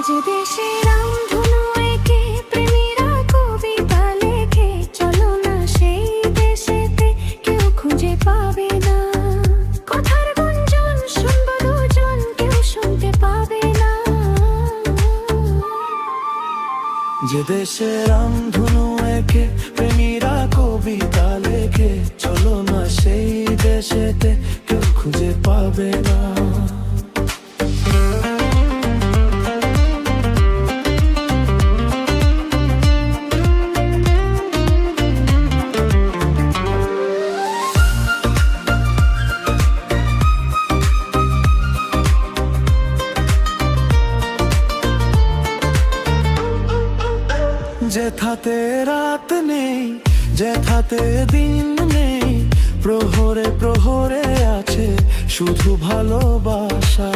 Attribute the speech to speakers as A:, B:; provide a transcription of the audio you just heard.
A: যে দেশে রামধনু এঁকে প্রেমীরা কবিতা লেখে, চলো না সেই দেশেতে কেউ খুঁজে পাবে না। কথার গুঞ্জন শুনবো দুজন, কেউ শুনতে পাবে না।
B: যে দেশে রামধনু এঁকে প্রেমীরা কবিতা লেখে, চলো না সেই দেশেতে কেউ খুঁজে পাবে না। যেথাতে রাত নেই, যেথাতে দিন নেই, প্রহরে প্রহরে আছে শুধু ভালোবাসা।